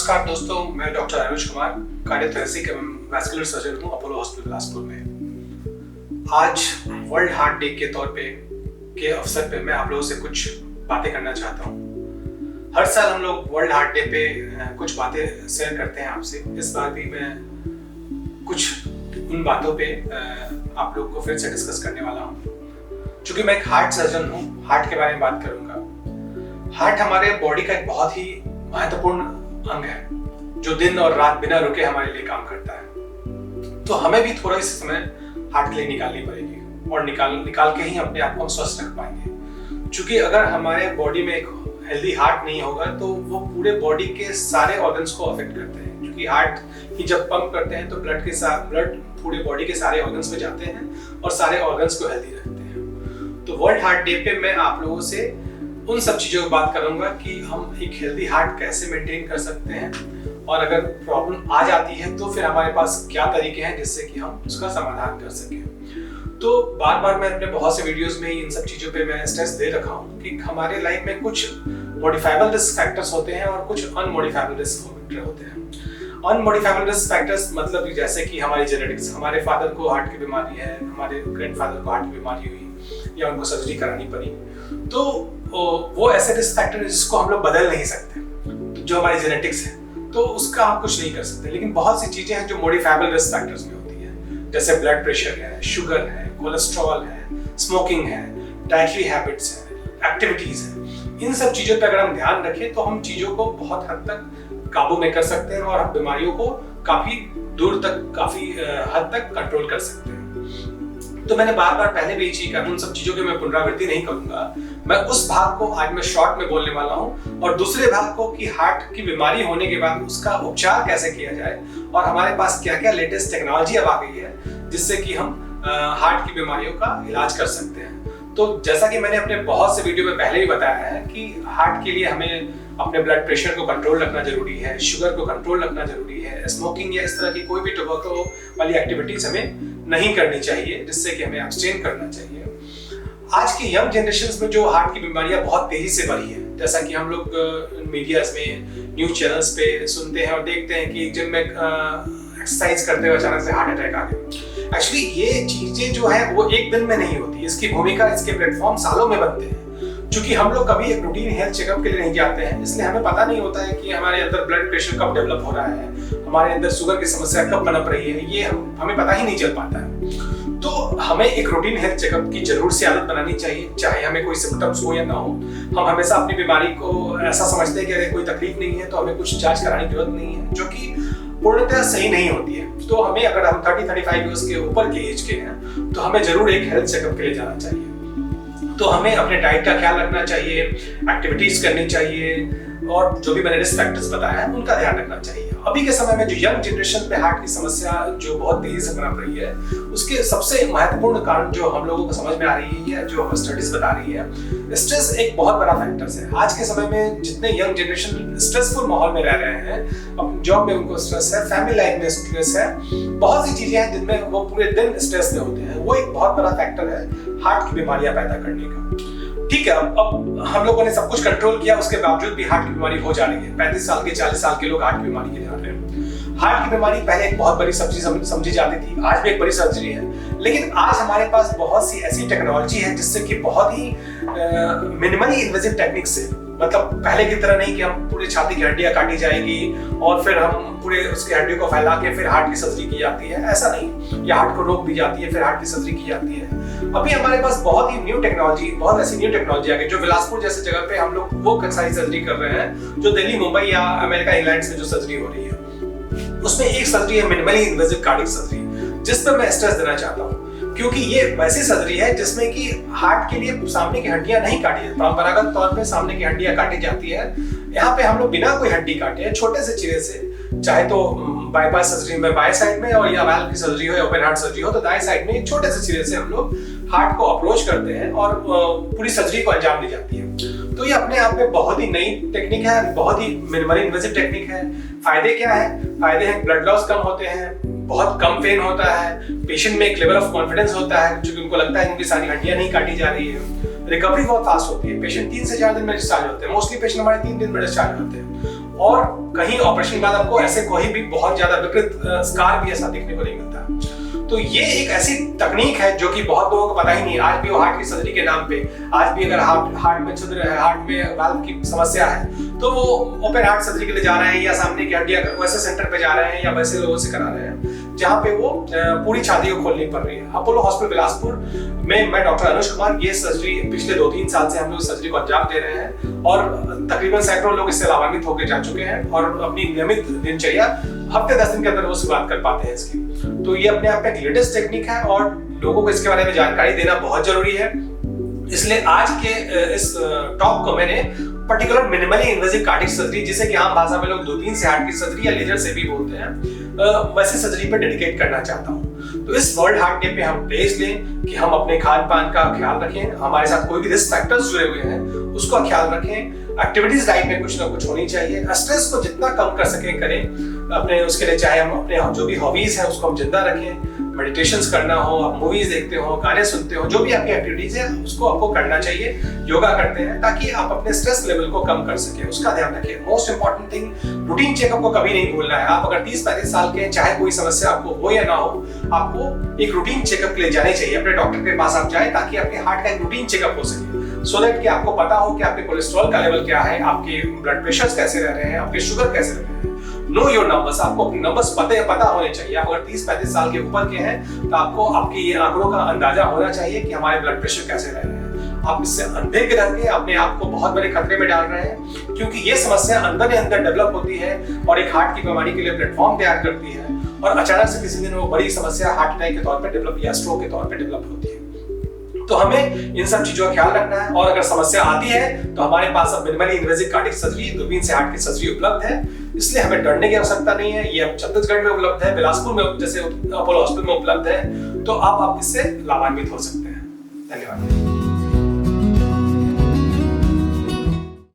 नमस्कार दोस्तों, मैं डॉक्टर अनुज कुमार, कार्डियोथोरेसिक एवं वैस्कुलर सर्जन हूँ अपोलो हॉस्पिटल बिलासपुर में। आज वर्ल्ड हार्ट डे के तौर पे के अवसर पे मैं आप लोगों से कुछ बातें करना चाहता हूँ। हर साल हम लोग वर्ल्ड हार्ट डे पे कुछ बातें शेयर करते हैं आपसे। इस बार भी मैं कुछ उन बातों पे आप लोग को फिर से डिस्कस करने वाला हूँ। चूंकि मैं एक हार्ट सर्जन हूँ, हार्ट के बारे में बात करूँगा। हार्ट हमारे बॉडी का एक बहुत ही महत्वपूर्ण अंग है जो दिन और रात बिना रुके हमारे लिए काम करता है। तो हमें भी थोड़ा सा समय हार्ट के लिए निकालनी पड़ेगी और निकाल के ही अपने आप को स्वस्थ रख पाएंगे। क्योंकि अगर हमारे बॉडी में एक हेल्दी हार्ट नहीं होगा तो वो पूरे बॉडी के सारे ऑर्गन्स को अफेक्ट करते हैं। क्योंकि हार्ट ही जब पंप करते हैं तो ब्लड पूरे बॉडी के सारे ऑर्गन्स में जाते हैं और सारे ऑर्गन्स को हेल्दी रखते हैं। तो वर्ल्ड हार्ट डे पे मैं आप लोगों से उन सब चीजों की बात करूंगा कि हम एक हेल्दी हार्ट कैसे मेंटेन कर सकते हैं और अगर प्रॉब्लम आ जाती है तो फिर हमारे पास क्या तरीके हैं जिससे कि हम उसका समाधान कर सकें। तो बार बार मैं अपने बहुत से वीडियोस में इन सब चीजों पे मैं स्ट्रेस दे रखा हूँ कि हमारे लाइफ में कुछ मॉडिफाइबल रिस्क फैक्टर्स होते हैं और कुछ अनमॉडिफाइबल रिस्क फैक्टर होते हैं। अनमॉडिफाइबल रिस्क फैक्टर्स मतलब जैसे कि हमारी जेनेटिक्स, हमारे फादर को हार्ट की बीमारी है, हमारे ग्रैंडफादर को हार्ट की बीमारी हुई या उनको सर्जरी करानी पड़ी, तो वो ऐसे रिस्क फैक्टर है जिसको हम लोग बदल नहीं सकते, जो हमारी जेनेटिक्स है, तो उसका हम कुछ नहीं कर सकते। लेकिन बहुत सी चीजें हैं जो मॉडिफाइबल रिस्क फैक्टर्स में होती है, जैसे ब्लड प्रेशर है, शुगर है, कोलेस्ट्रॉल है, स्मोकिंग है, डाइटरी हैबिट्स है, एक्टिविटीज है। इन सब चीजों पर अगर हम ध्यान रखें तो हम चीजों को बहुत हद तक काबू में कर सकते हैं और हम बीमारियों को काफी दूर तक, काफी हद तक कंट्रोल कर सकते हैं। तो मैंने बार बार पहले भी ये चीज उन सब चीजों की मैं पुनरावृत्ति नहीं करूंगा। मैं उस भाग को आज मैं शॉर्ट में बोलने वाला हूं और दूसरे भाग को कि हार्ट की बीमारी होने के बाद उसका उपचार कैसे किया जाए और हमारे पास क्या क्या लेटेस्ट टेक्नोलॉजी अब आ गई है जिससे कि हम हार्ट की बीमारियों का इलाज कर सकते हैं। तो जैसा कि मैंने अपने बहुत से वीडियो में पहले ही बताया है कि हार्ट के लिए हमें अपने ब्लड प्रेशर को कंट्रोल रखना जरूरी है, शुगर को कंट्रोल रखना जरूरी है, स्मोकिंग या इस तरह की कोई भी टोबैको वाली एक्टिविटीज हमें नहीं करनी चाहिए, जिससे कि हमें अब्सटेन करना चाहिए। आज की यंग जनरेशन में जो हार्ट की बीमारियां बहुत तेजी से बढ़ी है, जैसा कि हम लोग मीडियाज में, न्यूज चैनल्स पे सुनते हैं और देखते हैं कि जिम में एक्सरसाइज करते हुए अचानक से हार्ट अटैक आ गया। एक्चुअली ये चीजें जो है वो एक दिन में नहीं होती, इसकी भूमिका, इसके प्लेटफॉर्म सालों में बनते हैं। क्योंकि हम लोग कभी एक रूटीन हेल्थ चेकअप के लिए नहीं जाते हैं, इसलिए हमें पता नहीं होता है कि हमारे अंदर ब्लड प्रेशर कब डेवलप हो रहा है, हमारे अंदर शुगर की समस्या कब पनप रही है, ये हमें पता ही नहीं चल पाता है। तो हमें एक रूटीन हेल्थ चेकअप की जरूर से आदत बनानी चाहिए, चाहे हमें कोई सिम्टम्स हो या ना हो। हम हमेशा अपनी बीमारी को ऐसा समझते हैं कि अरे कोई तकलीफ नहीं है तो हमें कुछ जांच कराने की जरूरत नहीं है, जो कि पूर्णतः सही नहीं होती है। तो हमें, अगर हम 30-35 इयर्स के ऊपर के एज के हैं तो हमें जरूर एक हेल्थ चेकअप के लिए जाना चाहिए। तो हमें अपने डाइट का ख्याल रखना चाहिए, एक्टिविटीज करनी चाहिए और जो भी मैंने रिस्क फैक्टर्स बताया है उनका ध्यान रखना चाहिए। अभी के समय में जो यंग जनरेशन पे हार्ट की समस्या जो बहुत तेजी से पनप रही है, उसके सबसे महत्वपूर्ण कारण जो हम लोगों को समझ में आ रही है या जो हम स्टडीज बता रही है, स्ट्रेस एक बहुत बड़ा फैक्टर है। आज के समय में जितने यंग जनरेशन स्ट्रेसफुल माहौल में रह रहे हैं, अब जॉब में उनको स्ट्रेस है, फैमिली लाइफ में स्ट्रेस है, बहुत सी चीजें हैं जिनमें वो पूरे दिन स्ट्रेस में होते हैं, वो एक बहुत बड़ा फैक्टर है हार्ट की बीमारियां पैदा करने का। ठीक है, अब हम लोगों ने सब कुछ कंट्रोल किया, उसके बावजूद भी हार्ट की बीमारी हो जा रही है। 35 साल के, 40 साल के लोग हार्ट की बीमारी के लिए आ रहे हैं। हार्ट की बीमारी पहले एक बहुत बड़ी सब्जी समझी जाती थी, आज भी एक बड़ी सर्जरी है। लेकिन आज हमारे पास बहुत सी ऐसी टेक्नोलॉजी है जिससे कि बहुत ही मिनिमली इन्वेजिव टेक्निक से, मतलब पहले की तरह नहीं कि हम पूरी छाती की हड्डियां काटी जाएगी और फिर हम पूरे उसकी हड्डियों को फैला के फिर हार्ट की सर्जरी की जाती है, ऐसा नहीं। या हार्ट को रोक दी जाती है फिर हार्ट की सर्जरी की जाती है। अभी हमारे पास बहुत ही न्यू टेक्नोलॉजी, बहुत ऐसी न्यू टेक्नोलॉजी आ गई जो बिलासपुर जैसे जगह पे हम लोग वो सारी सर्जरी कर रहे हैं जो दिल्ली, मुंबई या अमेरिका, इंग्लैंड में जो सर्जरी हो रही है। उसमें एक सर्जरी है मिनिमली इन्वेजिव कार्डियक सर्जरी, जिस पर मैं स्ट्रेस देना चाहता हूँ, क्योंकि ये वैसी सर्जरी है जिसमें कि हार्ट के लिए सामने की हड्डियां नहीं काटी जाती। परंपरागत तौर पे सामने की हड्डियां काटी जाती है, यहाँ पे हम लोग बिना कोई हड्डी काटे छोटे से चिरे से, चाहे तो बाईपास सर्जरी में बाएं साइड में और या वाल्व की सर्जरी हो या ओपन हार्ट सर्जरी हो तो दाएं साइड में एक छोटे से चिरे से हम लोग हार्ट को अप्रोच करते हैं और पूरी सर्जरी को अंजाम दी जाती है। तो ये अपने आप में बहुत ही नई टेक्निक है, बहुत ही मिनिमली इन्वेजिव टेक्निक है। फायदे क्या है? फायदे हैं, ब्लड लॉस कम होते हैं, बहुत कम पेन होता है, पेशेंट में एक लेवल ऑफ कॉन्फिडेंस होता है क्योंकि उनको लगता है उनकी सारी हड्डियां नहीं काटी जा रही है। रिकवरी बहुत फास्ट होती है, पेशेंट 3 से 4 दिन में डिस्चार्ज होते हैं, मोस्टली पेशेंट हमारे 3 दिन में डिस्चार्ज होते हैं। और कहीं ऑपरेशन के बाद आपको ऐसे कोई भी बहुत ज्यादा विकृत स्कार भी ऐसा देखने को नहीं मिलता। तो ये एक ऐसी तकनीक है जो कि बहुत लोगों को पता ही नहीं है। आज भी वो हार्ट की सर्जरी के नाम पे, आज भी अगर हार्ट में छिद्र है, हार्ट में वाल्व की समस्या है, तो वो ओपन हार्ट सर्जरी के लिए जा रहे हैं या सामने की हड्डियां वैसे सेंटर पे जा रहे हैं या वैसे लोगों से करा रहे हैं जहाँ पे वो पूरी छाती को खोलनी पड़ रही है। अपोलो हॉस्पिटल बिलासपुर में मैं डॉक्टर अनुज कुमार ये सर्जरी पिछले 2-3 साल से हम लोग सर्जरी को अंजाम दे रहे हैं और तकरीबन सैकड़ों लोग इससे लाभान्वित होकर जा चुके हैं और अपनी नियमित दिनचर्या हफ्ते 10 दिन के अंदर वो शुरुआत कर पाते हैं इसकी। तो ये अपने आप में एक लेटेस्ट टेक्निक है और लोगों को इसके बारे में जानकारी देना बहुत जरूरी है। इसलिए आज के इस टॉक को मैंने particular minimally invasive cardiac surgery, जिसे कि आम भाषा में लोग दूरबीन से हार्ट की सर्जरी या लेजर से भी बोलते हैं, वैसे सर्जरी पे डेडिकेट करना चाहता हूँ। तो इस वर्ल्ड हार्ट डे पे हम प्लेस लें कि हम अपने खान पान का ख्याल रखें, हमारे साथ कोई भी रिस्क फैक्टर्स जुड़े हुए हैं उसका ख्याल रखें, एक्टिविटीज लाइफ में कुछ ना कुछ होनी चाहिए, स्ट्रेस को जितना कम कर सकें करें अपने, उसके लिए चाहे हम अपने जो भी हॉबीज है उसको हम जिंदा रखें, मेडिटेशंस करना हो, आप मूवीज देखते हो, गाने सुनते हो, जो भी आपकी एक्टिविटीज है उसको आपको करना चाहिए। योगा करते हैं ताकि आप अपने स्ट्रेस लेवल को कम कर सके, उसका ध्यान रखिए। Most important thing, routine checkup को कभी नहीं भूलना है। आप अगर 30-35 साल के हैं, चाहे कोई समस्या आपको हो या ना हो, आपको एक रूटीन चेकअप के लिए जाने चाहिए, अपने डॉक्टर के पास आप जाए ताकि आपके हार्ट का एक रूटीन चेकअप हो सके, सो दैट कि आपको पता हो कि आपके कोलेस्ट्रॉल का लेवल क्या है, आपके ब्लड प्रेशर कैसे रह रहे हैं, आपके शुगर कैसे रह रहे हैं। नो योर नंबर्स, आपको अपने नंबर्स पता होने चाहिए। आप अगर 30-35 साल के ऊपर के हैं तो आपको आपकी ये आंकड़ों का अंदाजा होना चाहिए कि हमारे ब्लड प्रेशर कैसे रह रहे हैं। आप इससे अनभिज्ञ रह के अपने आप को बहुत बड़े खतरे में डाल रहे हैं, क्योंकि ये समस्या अंदर ही अंदर डेवलप होती है और एक हार्ट की बीमारी के लिए प्लेटफॉर्म तैयार करती है और अचानक से किसी दिन वो बड़ी समस्या हार्ट अटैक के तौर पर डेवलप या स्ट्रोक के तौर पर डेवलप होती है। तो हमें इन सब चीजों का ख्याल रखना है और अगर समस्या आती है तो हमारे पास अब मिनिमली इन्वेसिव कार्डियक सर्जरी, दूरबीन से हार्ट की सर्जरी उपलब्ध है, इसलिए हमें डरने की आवश्यकता नहीं है। ये अब छत्तीसगढ़ में उपलब्ध है, बिलासपुर में जैसे अपोलो हॉस्पिटल में उपलब्ध है, तो आप इससे लाभान्वित हो सकते हैं। धन्यवाद।